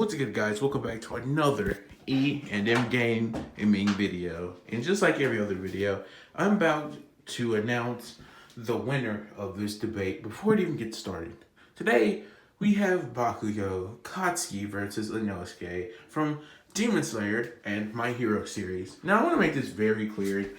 What's good, guys? Welcome back to another E&M gaming video. And just like every other video, I'm about to announce the winner of this debate before it even gets started. Today, we have Bakugo Katsuki versus Inosuke from Demon Slayer and My Hero series. Now, I want to make this very clear, very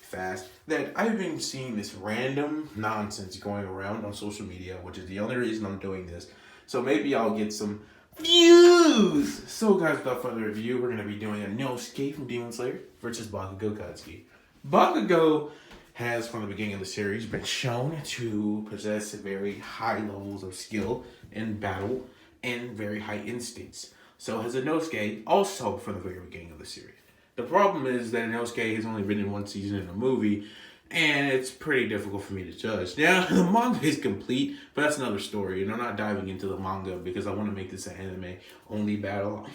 fast, that I've been seeing this random nonsense going around on social media, which is the only reason I'm doing this. So maybe I'll get some views! So guys, without further ado, we're going to be doing a Inosuke from Demon Slayer versus Bakugo Katsuki. Bakugo has, from the beginning of the series, been shown to possess very high levels of skill in battle and very high instincts. So has Inosuke, also from the very beginning of the series. The problem is that Inosuke has only been in one season in a movie, and it's pretty difficult for me to judge. Now, the manga is complete, but that's another story, and I'm not diving into the manga because I want to make this an anime-only battle.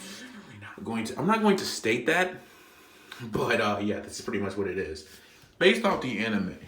I'm not going to state that, but yeah, that's pretty much what it is. Based off the anime,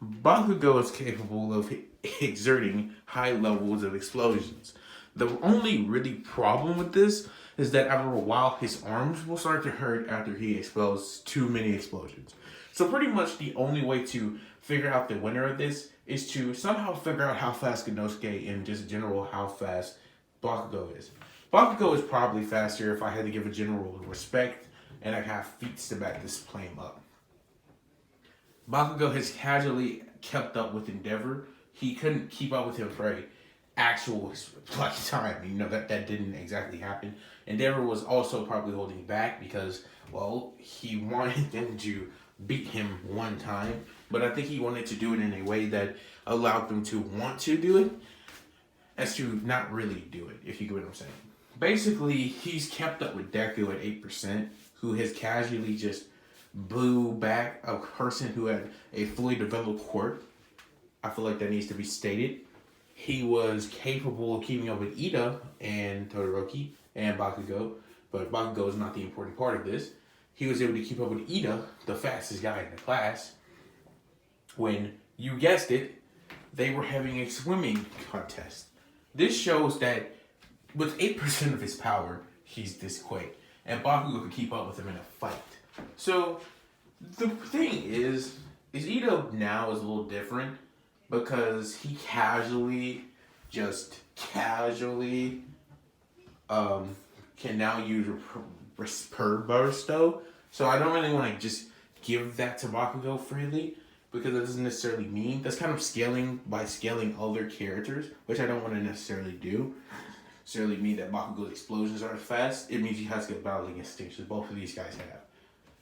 Bakugo is capable of exerting high levels of explosions. The only really problem with this is that after a while, his arms will start to hurt after he expels too many explosions. So pretty much the only way to figure out the winner of this is to somehow figure out how fast Inosuke and just general how fast Bakugo is. Bakugo is probably faster if I had to give a general respect, and I have feats to back this claim up. Bakugo has casually kept up with Endeavor. He couldn't keep up with him for a actual time. You know, that didn't exactly happen. Endeavor was also probably holding back because, well, he wanted them to beat him one time, but I think he wanted to do it in a way that allowed them to want to do it as to not really do it, if you get what I'm saying. Basically, he's kept up with Deku at 8%, who has casually just blew back a person who had a fully developed quirk. I feel like that needs to be stated. He was capable of keeping up with Ida and Todoroki and Bakugo, but Bakugo is not the important part of this. He was able to keep up with Ida, the fastest guy in the class, when, you guessed it, they were having a swimming contest. This shows that with 8% of his power, he's this quick, and Bakugo could keep up with him in a fight. So, the thing is Ida now is a little different because he casually can now use Bursto. So I don't really want to just give that to Bakugo freely because it doesn't necessarily mean that's kind of scaling by scaling other characters, which I don't want to necessarily do. Necessarily mean that Bakugo's explosions aren't fast. It means he has good battling instincts, which both of these guys have.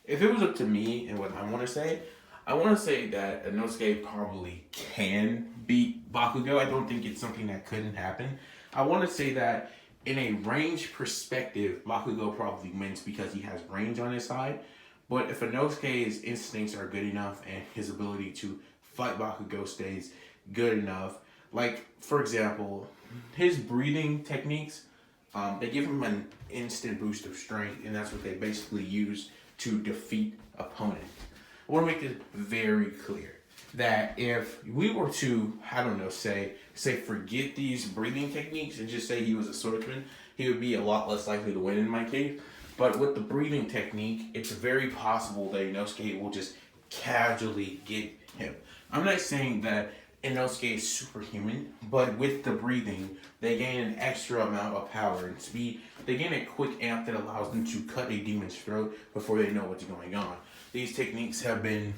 If it was up to me and what I want to say that Inosuke probably can beat Bakugo. I don't think it's something that couldn't happen. I want to say that in a range perspective, Bakugo probably wins because he has range on his side. But if Inosuke's instincts are good enough and his ability to fight Bakugo stays good enough, like, for example, his breathing techniques, they give him an instant boost of strength, and that's what they basically use to defeat opponents. I want to make it very clear that if we were to, I don't know, say forget these breathing techniques and just say he was a swordsman, he would be a lot less likely to win in my case. But with the breathing technique, it's very possible that Inosuke will just casually get him. I'm not saying that Inosuke is superhuman, but with the breathing, they gain an extra amount of power and speed. They gain a quick amp that allows them to cut a demon's throat before they know what's going on. These techniques have been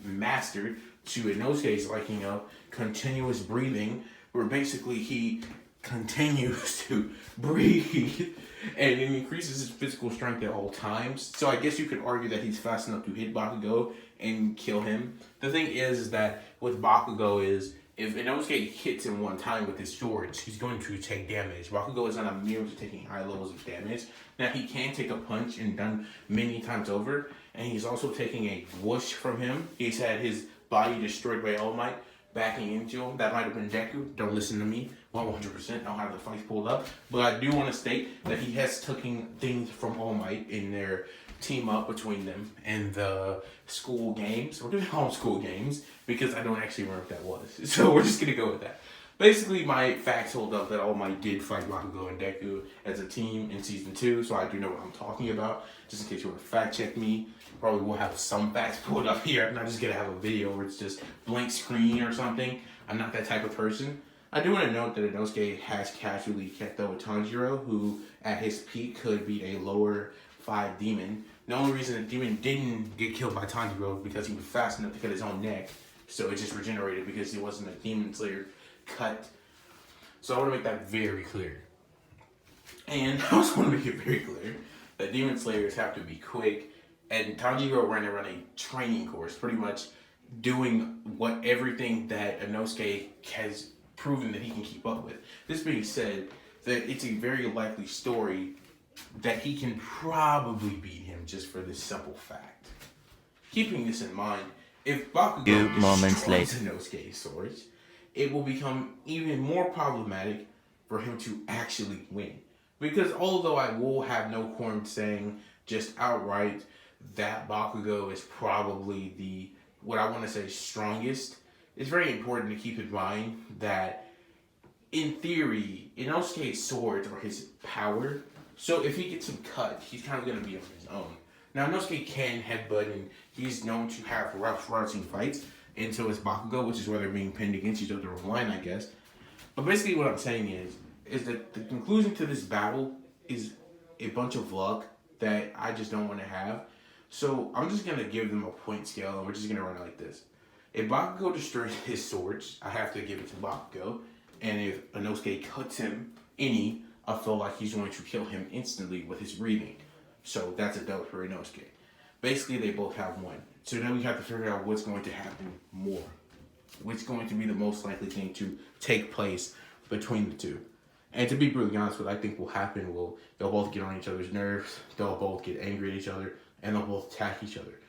mastered to Inosuke's liking of continuous breathing, where basically he continues to breathe and it increases his physical strength at all times. So I guess you could argue that he's fast enough to hit Bakugo and kill him. The thing is that with Bakugo is, if Inosuke hits him one time with his swords, he's going to take damage. Bakugo is not immune to taking high levels of damage. Now, he can take a punch and done many times over, and he's also taking a whoosh from him. He's had his body destroyed by All Might, backing into him. That might have been Deku. Don't listen to me. 100%. I don't have the fights pulled up. But I do want to state that he has taken things from All Might in their team up between them in the school games. We're doing homeschool games because I don't actually remember what that was. So we're just going to go with that. Basically, my facts hold up that All Might did fight Bakugo and Deku as a team in season 2, so I do know what I'm talking about. Just in case you want to fact check me, probably will have some facts pulled up here. I'm not just gonna have a video where it's just blank screen or something. I'm not that type of person. I do want to note that Inosuke has casually kept up with Tanjiro, who at his peak could be a lower 5 demon. The only reason the demon didn't get killed by Tanjiro was because he was fast enough to cut his own neck, so it just regenerated because he wasn't a demon slayer cut. So I want to make that very clear. And I also want to make it very clear that demon slayers have to be quick, and Tanjiro ran a training course, pretty much doing everything that Inosuke has proven that he can keep up with. This being said, that it's a very likely story that he can probably beat him just for this simple fact. Keeping this in mind, if Bakugo destroys Inosuke's swords, it will become even more problematic for him to actually win. Because although I will have no qualm saying just outright that Bakugo is probably the, what I want to say, strongest, it's very important to keep in mind that in theory, Inosuke's swords are his power. So if he gets him cut, he's kind of going to be on his own. Now, Inosuke can headbutt, and he's known to have rough rousing fights, and so is Bakugo, which is where they're being pinned against each other online, I guess. But basically what I'm saying is that the conclusion to this battle is a bunch of luck that I just don't want to have. So I'm just going to give them a point scale, and we're just going to run it like this. If Bakugo destroys his swords, I have to give it to Bakugo. And if Inosuke cuts him I feel like he's going to kill him instantly with his breathing. So that's a dub for Inosuke. Basically, they both have one. So now we have to figure out what's going to happen more. What's going to be the most likely thing to take place between the two. And to be brutally honest, what I think will happen they'll both get on each other's nerves, they'll both get angry at each other, and they'll both attack each other.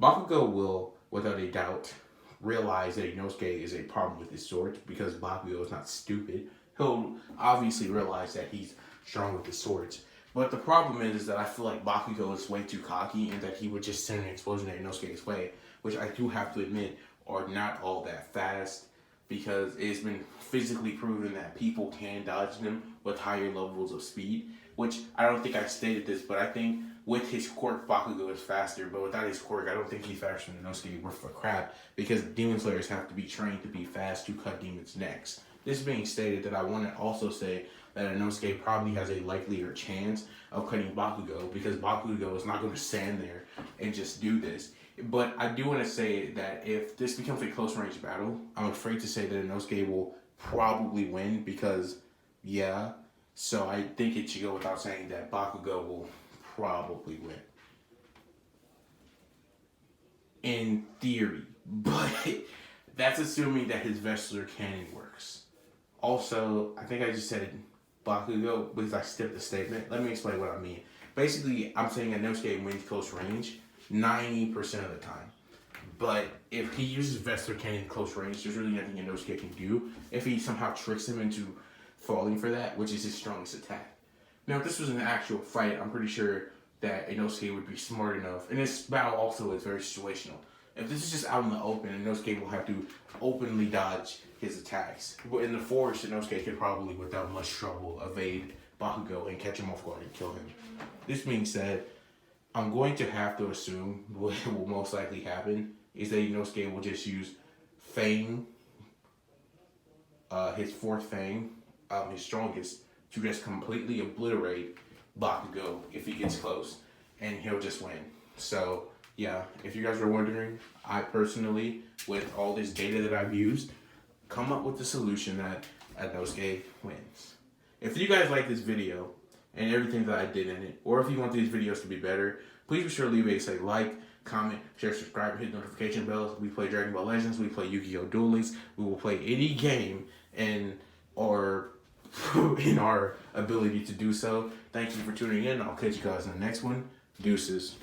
Bakugo will, without a doubt, realize that Inosuke is a problem with his sword because Bakugo is not stupid. He'll obviously realize that he's strong with his swords. But the problem is that I feel like Bakugo is way too cocky and that he would just send an explosion at Inosuke's way, which I do have to admit are not all that fast because it's been physically proven that people can dodge them with higher levels of speed, which I don't think I stated this, but I think with his quirk, Bakugo is faster, but without his quirk, I don't think he's faster than Inosuke worth a crap because demon slayers have to be trained to be fast to cut demons' necks. This being stated, that I want to also say that Inosuke probably has a likelier chance of cutting Bakugo because Bakugo is not going to stand there and just do this. But I do want to say that if this becomes a close range battle, I'm afraid to say that Inosuke will probably win because, yeah. So I think it should go without saying that Bakugo will probably win. In theory. But that's assuming that his Vessler cannon works. Also, I think I just said Bakugo because I skipped the statement. Let me explain what I mean. Basically, I'm saying Inosuke wins close range 90% of the time. But if he uses Vessler Cannon in close range, there's really nothing Inosuke can do if he somehow tricks him into falling for that, which is his strongest attack. Now, if this was an actual fight, I'm pretty sure that Inosuke would be smart enough. And this battle also is very situational. If this is just out in the open, Inosuke will have to openly dodge his attacks. But in the forest, Inosuke could probably, without much trouble, evade Bakugo and catch him off guard and kill him. This being said, I'm going to have to assume what will most likely happen is that Inosuke will just use Fang, his fourth Fang, his strongest, to just completely obliterate Bakugo if he gets close, and he'll just win. So, yeah, if you guys are wondering, I personally, with all this data that I've used, come up with the solution that Inosuke wins. If you guys like this video and everything that I did in it, or if you want these videos to be better, please be sure to leave a like, comment, share, subscribe, hit notification bells. We play Dragon Ball Legends, we play Yu-Gi-Oh! Duel Links, we will play any game in our ability to do so. Thank you for tuning in. I'll catch you guys in the next one. Deuces.